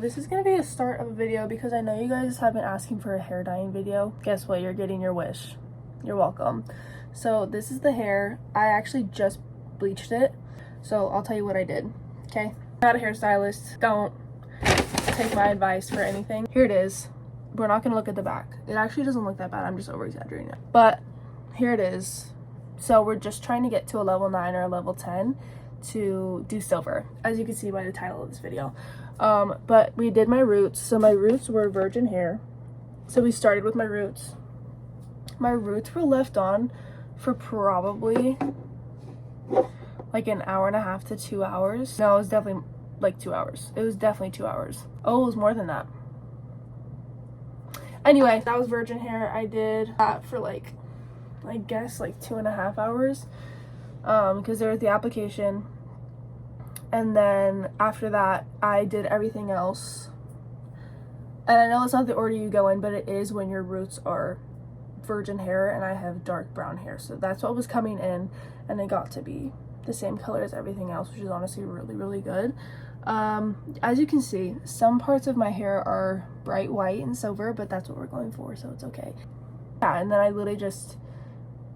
this is gonna be a start of a video because I know you guys have been asking for a hair dyeing video. Guess what? You're getting your wish. You're welcome. So this is the hair. I actually just bleached it. So I'll tell you what I did, okay? I'm not a hairstylist. Don't take my advice for anything. Here it is. We're not gonna look at the back. It actually doesn't look that bad. I'm just over exaggerating it. But here it is. So we're just trying to get to a level 9 or a level 10 to do silver, as you can see by the title of this video. But we did my roots. So my roots were virgin hair. So we started with my roots. My roots were left on for probably like an hour and a half to 2 hours. No, it was definitely like 2 hours. It was definitely 2 hours. Oh, it was more than that. Anyway, that was virgin hair. I did that for like, I guess like 2.5 hours because there was the application, and then after that I did everything else. And I know it's not the order you go in, but it is when your roots are virgin hair, and I have dark brown hair, so that's what was coming in, and it got to be the same color as everything else, which is honestly really good. As you can see, some parts of my hair are bright white and silver, but that's what we're going for, so it's okay. Yeah, and then I literally just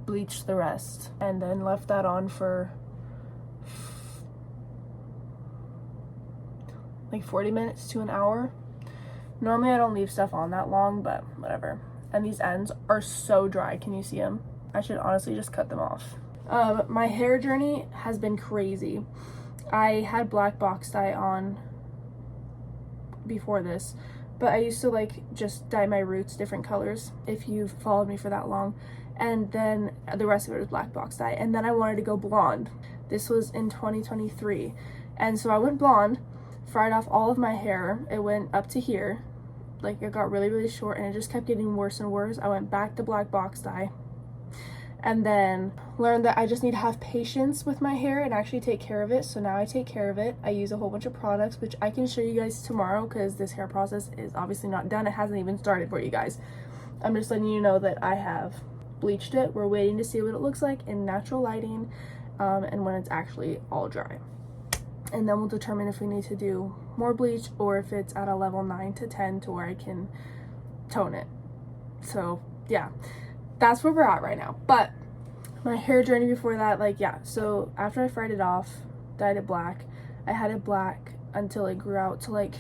bleached the rest and then left that on for like 40 minutes to an hour. Normally I don't leave stuff on that long, but whatever. And these ends are so dry. Can you see them? I should honestly just cut them off. My hair journey has been crazy. I had black box dye on before this, but I used to like just dye my roots different colors if you've followed me for that long, and then the rest of it was black box dye. And then I wanted to go blonde. This was in 2023, and so I went blonde, fried off all of my hair. It went up to here, like it got really short, and it just kept getting worse and worse. I went back to black box dye, and then learned that I just need to have patience with my hair and actually take care of it. So now I take care of it. I use a whole bunch of products, which I can show you guys tomorrow because this hair process is obviously not done. It hasn't even started for you guys. I'm just letting you know that I have bleached it. We're waiting to see what it looks like in natural lighting, and when it's actually all dry. And then we'll determine if we need to do more bleach or if it's at a level 9 to 10 to where I can tone it. So yeah, that's where we're at right now. But my hair journey before that, like, yeah, so after I fried it off, dyed it black, I had it black until it grew out to like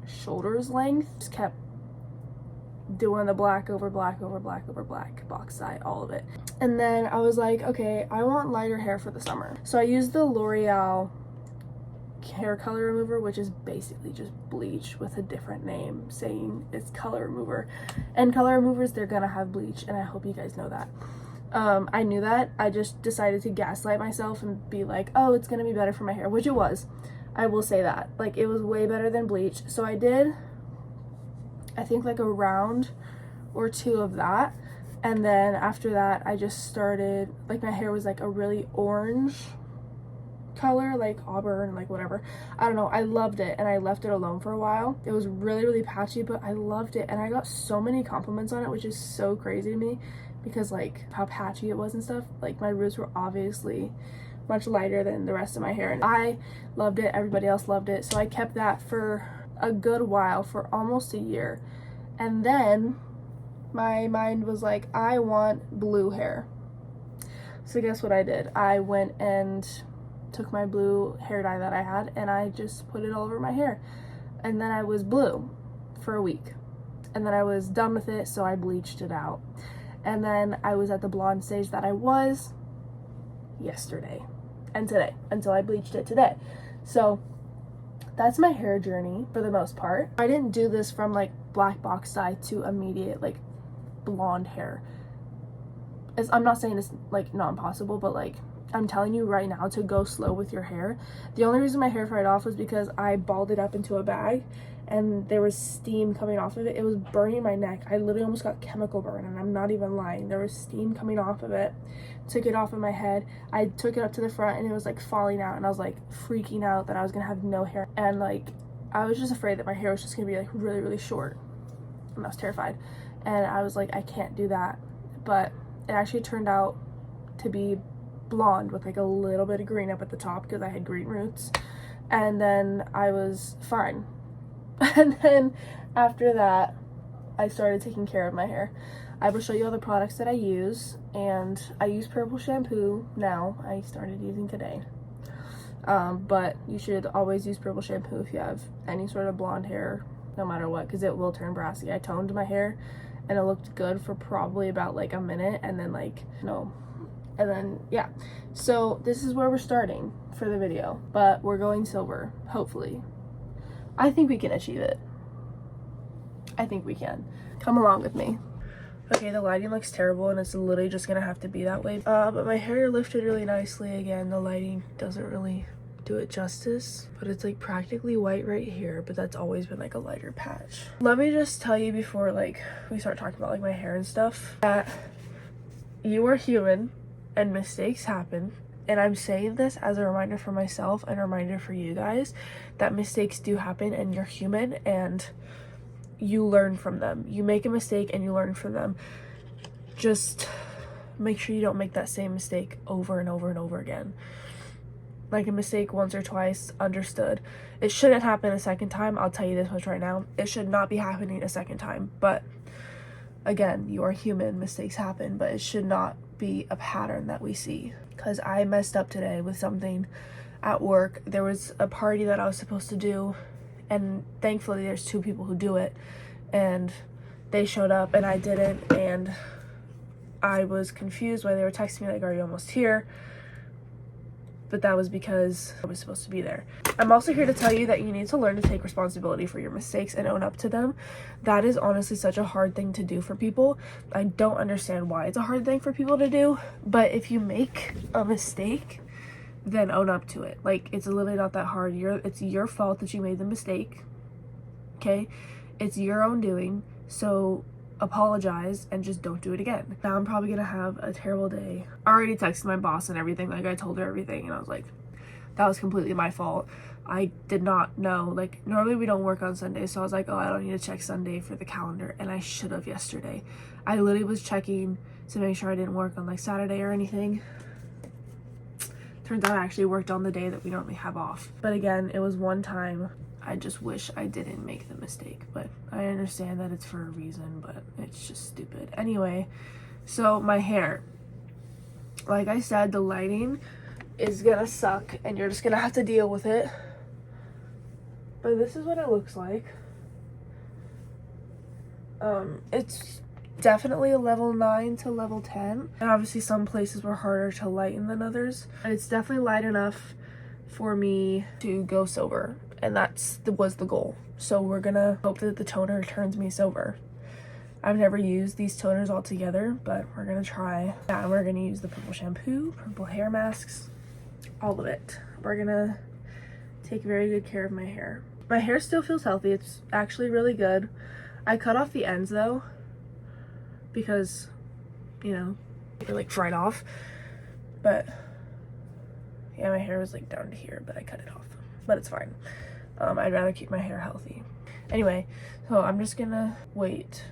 shoulders length. Just kept doing the black over black over black over black, box dye, all of it. And then I was like, okay, I want lighter hair for the summer. So I used the L'Oreal hair color remover, which is basically just bleach with a different name saying it's color remover. And color removers, they're gonna have bleach, and I hope you guys know that. I knew that. I just decided to gaslight myself and be like, oh, it's gonna be better for my hair, which it was. I will say that. Like, it was way better than bleach. So I did, I think, like a round or two of that. And then after that, I just started, like, my hair was like a really orange color, like auburn, like whatever. I don't know. I loved it, and I left it alone for a while. It was really patchy, but I loved it, and I got so many compliments on it, which is so crazy to me because like how patchy it was and stuff. Like, my roots were obviously much lighter than the rest of my hair, and I loved it. Everybody else loved it, so I kept that for a good while, for almost a year. And then my mind was like, I want blue hair. So guess what I did? I went and took my blue hair dye that I had, and I just put it all over my hair, and then I was blue for a week, and then I was done with it, so I bleached it out. And then I was at the blonde stage that I was yesterday and today, until I bleached it today. So that's my hair journey for the most part. I didn't do this from like black box dye to immediate like blonde hair. I'm not saying it's like not impossible, but like, I'm telling you right now to go slow with your hair. The only reason my hair fried off was because I balled it up into a bag and there was steam coming off of it. It was burning my neck. I literally almost got chemical burn, and I'm not even lying. There was steam coming off of it. Took it off of my head. I took it up to the front, and it was like falling out, and I was like freaking out that I was gonna have no hair. And like, I was just afraid that my hair was just gonna be like really short, and I was terrified. And I was like, I can't do that. But it actually turned out to be blonde with like a little bit of green up at the top because I had green roots, and then I was fine. And then after that, I started taking care of my hair. I will show you all the products that I use, and I use purple shampoo now. I started using today. But you should always use purple shampoo if you have any sort of blonde hair, no matter what, because it will turn brassy. I toned my hair and it looked good for probably about like a minute, and then yeah. So this is where we're starting for the video, but we're going silver, hopefully. I think we can achieve it. I think we can. Come along with me. Okay, the lighting looks terrible and it's literally just gonna have to be that way. But my hair lifted really nicely. Again, the lighting doesn't really do it justice, but it's like practically white right here, but that's always been like a lighter patch. Let me just tell you before like we start talking about like my hair and stuff, that you are human and mistakes happen. And I'm saying this as a reminder for myself and a reminder for you guys that mistakes do happen and you're human and you learn from them. You make a mistake and you learn from them. Just make sure you don't make that same mistake over and over and over again. Like a mistake once or twice, understood. It shouldn't happen a second time. I'll tell you this much right now. It should not be happening a second time. But again, you are human. Mistakes happen, but it should not be a pattern that we see. Because I messed up today with something at work. There was a party that I was supposed to do, and thankfully there's 2 people who do it, and they showed up and I didn't, and I was confused why they were texting me like, are you almost here? But that was because I was supposed to be there. I'm also here to tell you that you need to learn to take responsibility for your mistakes and own up to them. That is honestly such a hard thing to do for people. I don't understand why it's a hard thing for people to do, but if you make a mistake, then own up to it. Like, it's literally not that hard. It's your fault that you made the mistake, okay? It's your own doing, so apologize and just don't do it again. Now I'm probably gonna have a terrible day. I already texted my boss and everything, like I told her everything, and I was like, that was completely my fault. I did not know, like normally we don't work on Sundays, so I was like, oh, I don't need to check Sunday for the calendar, and I should have yesterday. I literally was checking to make sure I didn't work on like Saturday or anything. Turns out I actually worked on the day that we normally have off. But again, it was one time. I just wish I didn't make the mistake, but I understand that it's for a reason, but it's just stupid. Anyway, so my hair, like I said, the lighting is gonna suck and you're just gonna have to deal with it. But this is what it looks like. It's definitely a level 9 to level 10, and obviously some places were harder to lighten than others, and it's definitely light enough for me to go silver, and was the goal. So we're gonna hope that the toner turns me silver. I've never used these toners all together, but we're gonna try. Yeah, we're gonna use the purple shampoo, purple hair masks, all of it. We're gonna take very good care of my hair. My hair still feels healthy. It's actually really good. I cut off the ends though, because, you know, they're like fried off. But yeah, my hair was like down to here, but I cut it off. But it's fine. I'd rather keep my hair healthy. Anyway, so I'm just gonna wait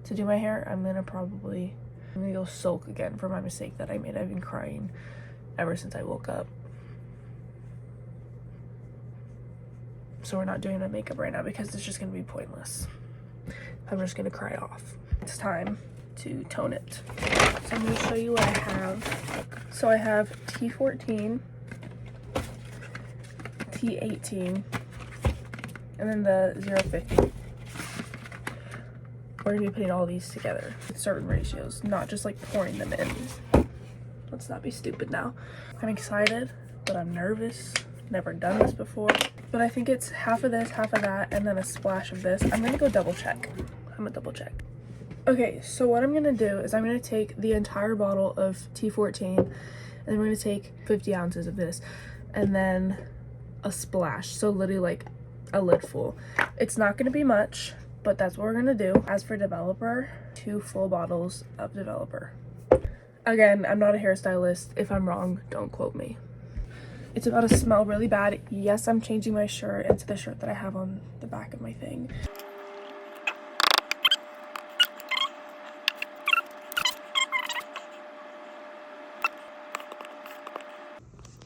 to do my hair. I'm gonna go sulk again for my mistake that I made. I've been crying ever since I woke up. So we're not doing my makeup right now because it's just gonna be pointless. I'm just gonna cry off. It's time to tone it. So I'm gonna show you what I have. So I have T14, T18, and then the 050. We're gonna be putting all these together with certain ratios, not just like pouring them in. Let's not be stupid now. I'm excited, but I'm nervous. Never done this before. But I think it's half of this, half of that, and then a splash of this. I'm gonna go double check. I'm gonna double check. Okay, so what I'm gonna do is I'm gonna take the entire bottle of T14, and then we're gonna take 50 ounces of this, and then a splash. So literally like a lid full. It's not gonna be much, but that's what we're gonna do. As for developer, 2 full bottles of developer. Again, I'm not a hairstylist. If I'm wrong, don't quote me. It's about to smell really bad. Yes, I'm changing my shirt into the shirt that I have on the back of my thing.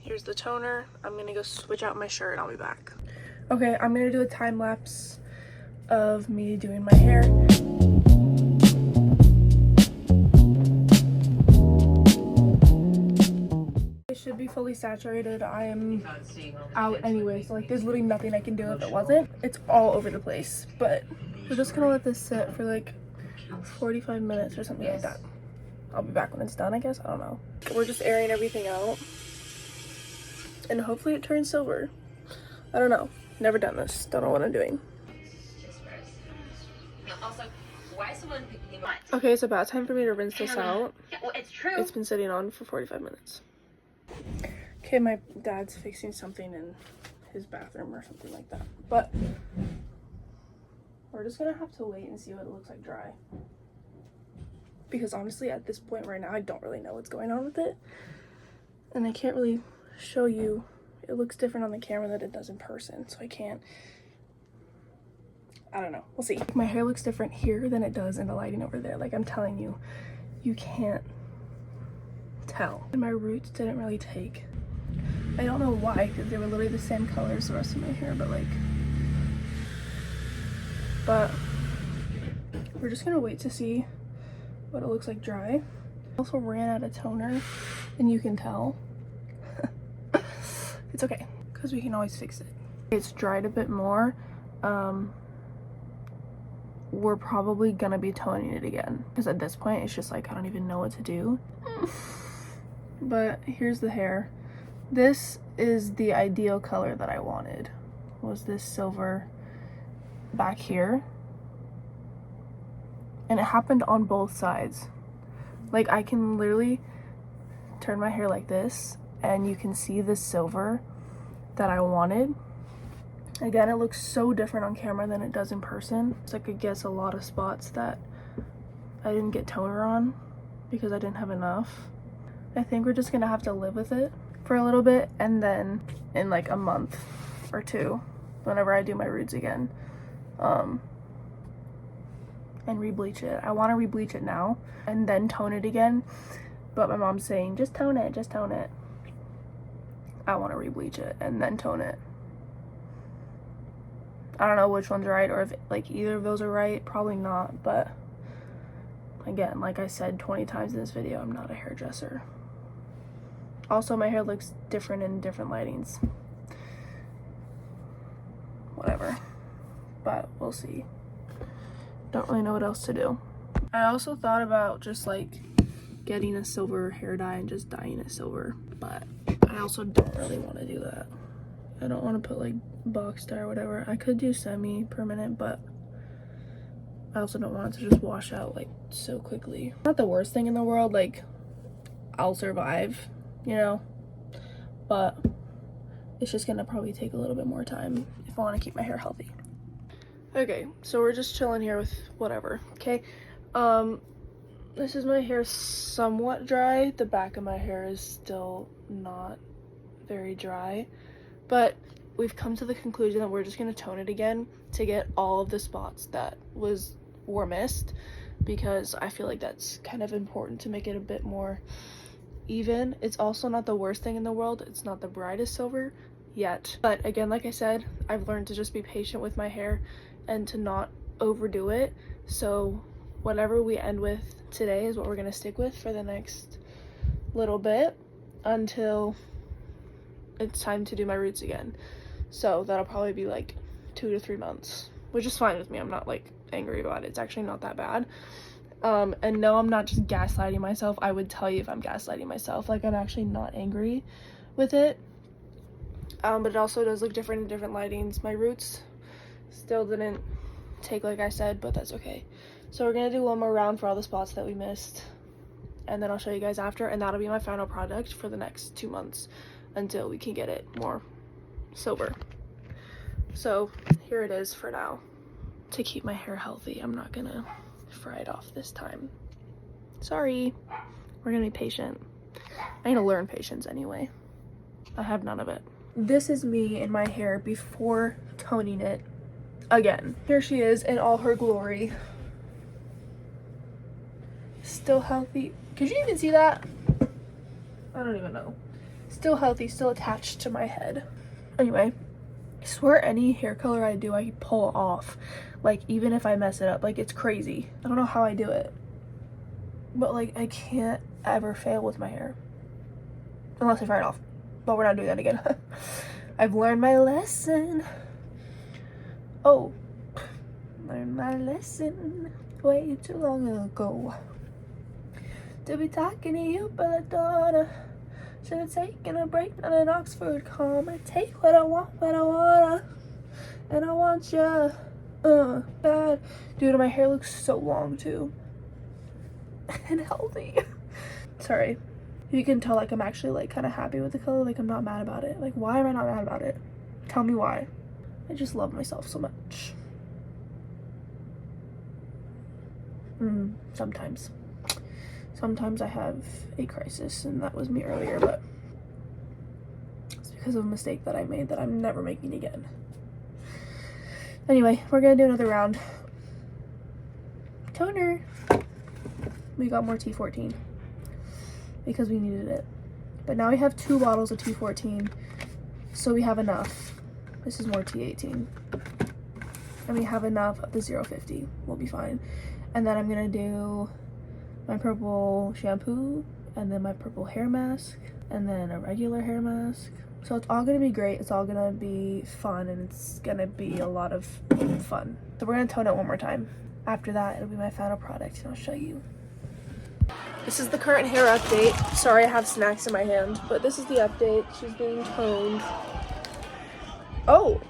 Here's the toner. I'm gonna go switch out my shirt and I'll be back. Okay, I'm gonna do a time lapse of me doing my hair. It should be fully saturated. I am out anyway, so like there's literally nothing I can do if it wasn't. It's all over the place, but we're just gonna let this sit for like 45 minutes or something like that. I'll be back when it's done, I guess. I don't know. We're just airing everything out and hopefully it turns silver. I don't know. Never done this. Don't know what I'm doing. Okay, it's about time for me to rinse this out. It's been sitting on for 45 minutes. Okay, my dad's fixing something in his bathroom or something like that. But we're just gonna have to wait and see what it looks like dry. Because honestly, at this point right now, I don't really know what's going on with it. And I can't really show you. It looks different on the camera than it does in person, so I can't. I don't know. We'll see. My hair looks different here than it does in the lighting over there. Like, I'm telling you, you can't tell. And my roots didn't really take. I don't know why, because they were literally the same color as the rest of my hair, but like. But we're just gonna wait to see what it looks like dry. I also ran out of toner, and you can tell. It's okay, because we can always fix it. It's dried a bit more. We're probably gonna be toning it again, because at this point it's just like I don't even know what to do. But here's the hair. This is the ideal color that I wanted, was this silver back here, and it happened on both sides. Like, I can literally turn my hair like this and you can see the silver that I wanted. Again, it looks so different on camera than it does in person. So I could guess a lot of spots that I didn't get toner on because I didn't have enough. I think we're just gonna have to live with it for a little bit, and then in like a month or two, whenever I do my roots again, and re-bleach it. I want to re-bleach it now and then tone it again, but my mom's saying just tone it, just tone it. I want to re-bleach it and then tone it. I don't know which one's right, or if like either of those are right. Probably not, but again, like I said 20 times in this video, I'm not a hairdresser. Also, my hair looks different in different lightings. Whatever, but we'll see. Don't really know what else to do. I also thought about just like getting a silver hair dye and just dyeing it silver, but I also don't really want to do that. I don't want to put like box dye or whatever. I could do semi-permanent, but I also don't want it to just wash out like so quickly. Not the worst thing in the world, like I'll survive, you know, but it's just gonna probably take a little bit more time if I want to keep my hair healthy. Okay, so we're just chilling here with whatever, okay? This is my hair somewhat dry. The back of my hair is still not very dry, but we've come to the conclusion that we're just gonna tone it again to get all of the spots that were missed, because I feel like that's kind of important to make it a bit more even. It's also not the worst thing in the world. It's not the brightest silver yet, but again, like I said, I've learned to just be patient with my hair and to not overdo it. So whatever we end with today is what we're gonna stick with for the next little bit until it's time to do my roots again. So that'll probably be like 2 to 3 months, which is fine with me. I'm not like angry about it. It's actually not that bad. And no, I'm not just gaslighting myself. I would tell you if I'm gaslighting myself. Like, I'm actually not angry with it. But it also does look different in different lightings. My roots still didn't take like I said, but that's okay. So we're gonna do one more round for all the spots that we missed, and then I'll show you guys after, and that'll be my final product for the next 2 months until we can get it more silver. So here it is for now. To keep my hair healthy, I'm not gonna fry it off this time. Sorry. We're gonna be patient. I need to learn patience anyway. I have none of it. This is me in my hair before toning it again. Here she is in all her glory. Still healthy. Could you even see that? I don't even know. Still healthy, still attached to my head. Anyway, I swear any hair color I do, I pull off. Like, even if I mess it up, like, it's crazy. I don't know how I do it. But, like, I can't ever fail with my hair. Unless I fry it off. But we're not doing that again. I've learned my lesson. Oh. Learned my lesson way too long ago. To be talking to you, but I thought should have taken a break on an Oxford comma. Take what I want, and I want you, bad. Dude, my hair looks so long too, and healthy. Sorry, you can tell like I'm actually like kind of happy with the color. Like I'm not mad about it. Like why am I not mad about it? Tell me why. I just love myself so much. Sometimes I have a crisis, and that was me earlier, but it's because of a mistake that I made that I'm never making again. Anyway, we're gonna do another round. Toner. We got more T14 because we needed it. But now we have 2 bottles of T14, so we have enough. This is more T18. And we have enough of the 050. We'll be fine. And then I'm gonna do my purple shampoo, and then my purple hair mask, and then a regular hair mask. So it's all gonna be great. It's all gonna be fun, and it's gonna be a lot of fun. So we're gonna tone it one more time. After that, it'll be my final product, and I'll show you. This is the current hair update. Sorry, I have snacks in my hand, but this is the update. She's being toned. Oh,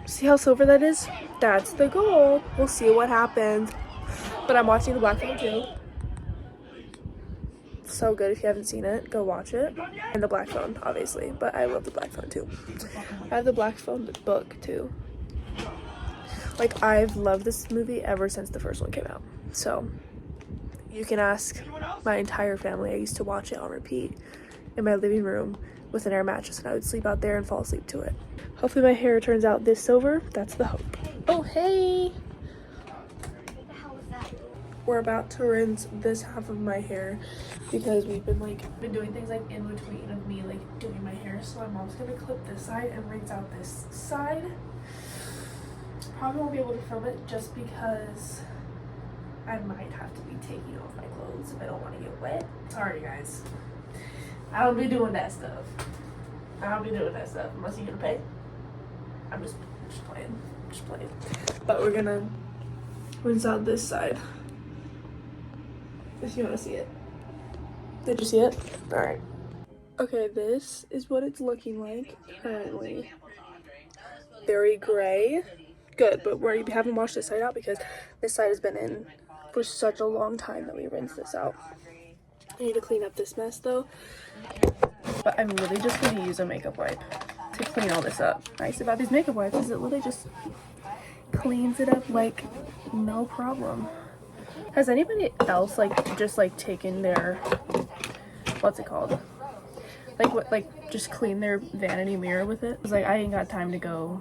see how silver that is? That's the goal. We'll see what happens. But I'm watching the black phone too. So good. If you haven't seen it, go watch it. And the black phone, obviously, but I love the black phone too. I have the black phone book too. Like, I've loved this movie ever since the first one came out. So you can ask my entire family. I used to watch it on repeat in my living room with an air mattress, and I would sleep out there and fall asleep to it. Hopefully my hair turns out this silver. That's the hope. Oh, hey. We're about to rinse this half of my hair because we've been doing things like in between of me like doing my hair. So my mom's gonna clip this side and rinse out this side. Probably won't be able to film it just because I might have to be taking off my clothes if I don't want to get wet. Sorry guys, I don't be doing that stuff. Unless you're gonna pay. I'm just playing. But we're gonna rinse out this side. If you want to see it. Did you see it? Alright. Okay, this is what it's looking like currently. Very gray. Good, but we haven't washed this side out because this side has been in for such a long time that we rinsed this out. I need to clean up this mess though. But I'm really just going to use a makeup wipe to clean all this up. Nice about these makeup wipes is it literally just cleans it up like no problem. Has anybody else just taken their, what's it called? Just clean their vanity mirror with it? It's like I ain't got time to go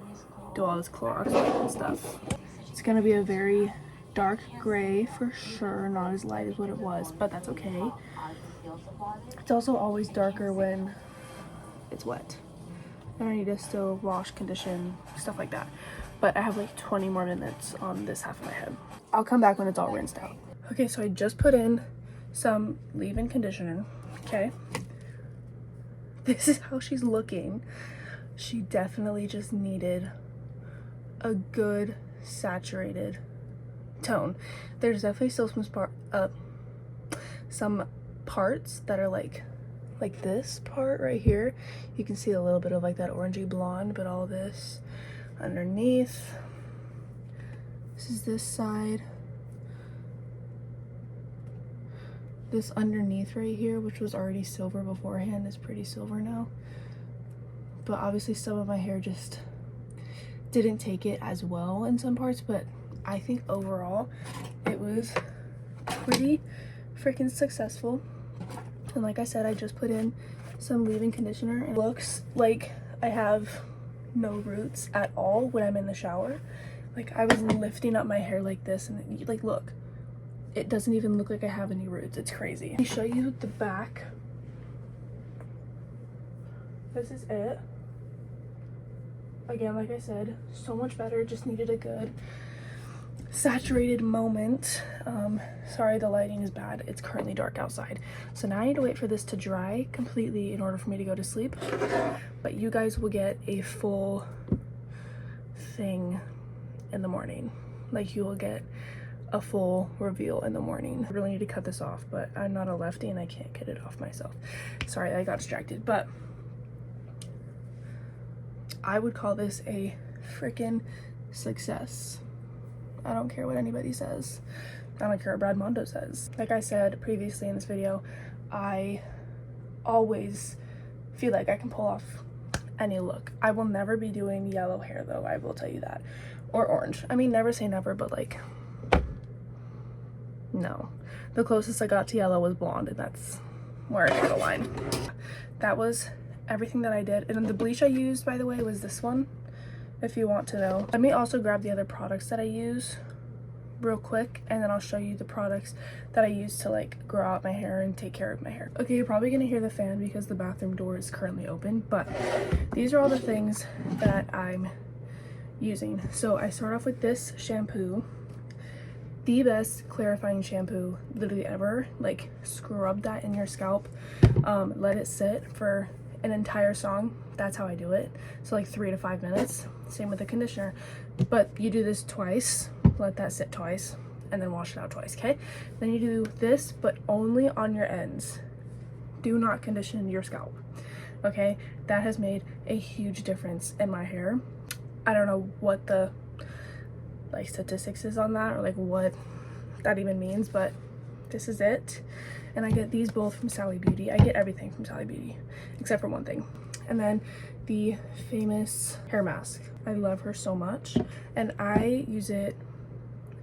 do all this Clorox and stuff. It's gonna be a very dark gray for sure, not as light as what it was, but that's okay. It's also always darker when it's wet. And I need to still wash, condition, stuff like that. But I have like 20 more minutes on this half of my head. I'll come back when it's all rinsed out. Okay, so I just put in some leave-in conditioner, okay? This is how she's looking. She definitely just needed a good saturated tone. There's definitely still some parts that are like this part right here. You can see a little bit of like that orangey blonde, but all this underneath. This is this side. This underneath right here, which was already silver beforehand, is pretty silver now. But obviously some of my hair just didn't take it as well in some parts, but I think overall it was pretty freaking successful. And like I said, I just put in some leave-in conditioner and it looks like I have no roots at all when I'm in the shower. Like I was lifting up my hair like this and like look, it doesn't even look like I have any roots. It's crazy. Let me show you the back. This is it. again, like I said, so much better. Just needed a good saturated moment. Sorry the lighting is bad, it's currently dark outside, so now I need to wait for this to dry completely in order for me to go to sleep, but you guys will get a full thing in the morning. Like, you will get a full reveal in the morning. I really need to cut this off, but I'm not a lefty and I can't get it off myself. Sorry, I got distracted, but I would call this a freaking success. I don't care what anybody says. I don't care what Brad Mondo says. Like I said previously in this video, I always feel like I can pull off any look. I will never be doing yellow hair though, I will tell you that. Or orange. I mean, never say never, but like, no. The closest I got to yellow was blonde, and that's where I draw the line. That was everything that I did. And the bleach I used, by the way, was this one, if you want to know. Let me also grab the other products that I use real quick, and then I'll show you the products that I use to like grow out my hair and take care of my hair. Okay, you're probably gonna hear the fan because the bathroom door is currently open, but these are all the things that I'm using. So I start off with this shampoo, the best clarifying shampoo literally ever. Like, scrub that in your scalp, let it sit for an entire song. That's how I do it. So like 3 to 5 minutes. Same with the conditioner, but you do this twice, let that sit twice, and then wash it out twice. Okay, then you do this, but only on your ends. Do not condition your scalp. Okay, that has made a huge difference in my hair. I don't know what the like statistics is on that, or like what that even means, but this is it. And I get these both from Sally Beauty. I get everything from Sally Beauty except for one thing. And then the famous hair mask. I love her so much, and I use it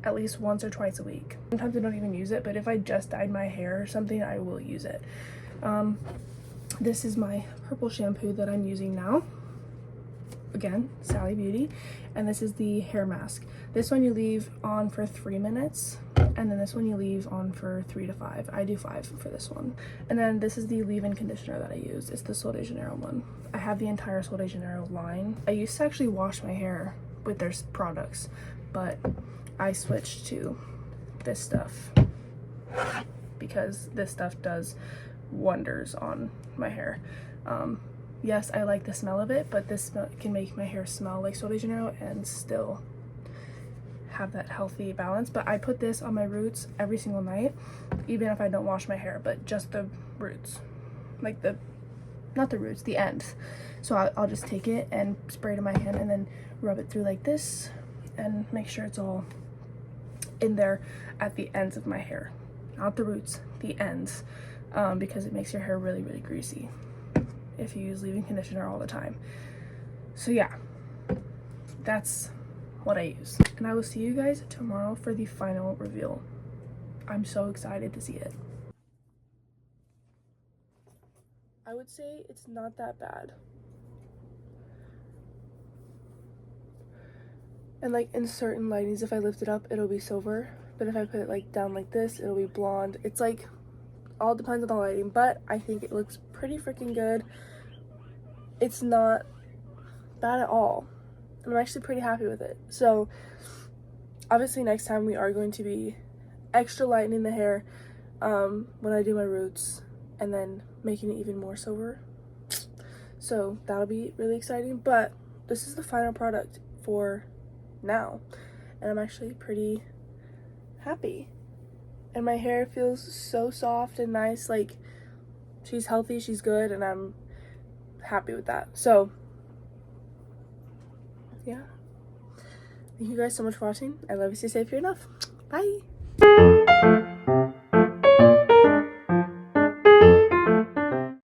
at least once or twice a week. Sometimes I don't even use it, but if I just dyed my hair or something, I will use it. This is my purple shampoo that I'm using now. Again, Sally Beauty. And this is the hair mask. This one you leave on for 3 minutes, and then this one you leave on for 3 to 5. I do 5 for this one. And then this is the leave-in conditioner that I use. It's the Sol de Janeiro one. I have the entire Sol de Janeiro line. I used to actually wash my hair with their products, but I switched to this stuff because this stuff does wonders on my hair. Yes, I like the smell of it, but this can make my hair smell like Sol de Janeiro and still have that healthy balance. But I put this on my roots every single night, even if I don't wash my hair, but just the roots, like not the roots, the ends. So I'll just take it and spray it in my hand and then rub it through like this and make sure it's all in there at the ends of my hair, not the roots, the ends, because it makes your hair really, really greasy if you use leave-in conditioner all the time. So yeah, that's what I use, and I will see you guys tomorrow for the final reveal. I'm so excited to see it. I would say it's not that bad, and like in certain lightings, if I lift it up it'll be silver, but if I put it like down like this, it'll be blonde. It's like all depends on the lighting, but I think it looks pretty freaking good. It's not bad at all. I'm actually pretty happy with it. So obviously next time we are going to be extra lightening the hair when I do my roots, and then making it even more silver. So that'll be really exciting, but this is the final product for now, and I'm actually pretty happy. And my hair feels so soft and nice. Like, she's healthy, she's good, and I'm happy with that. So yeah, thank you guys so much for watching. I love you. Stay safe. You're enough. Bye.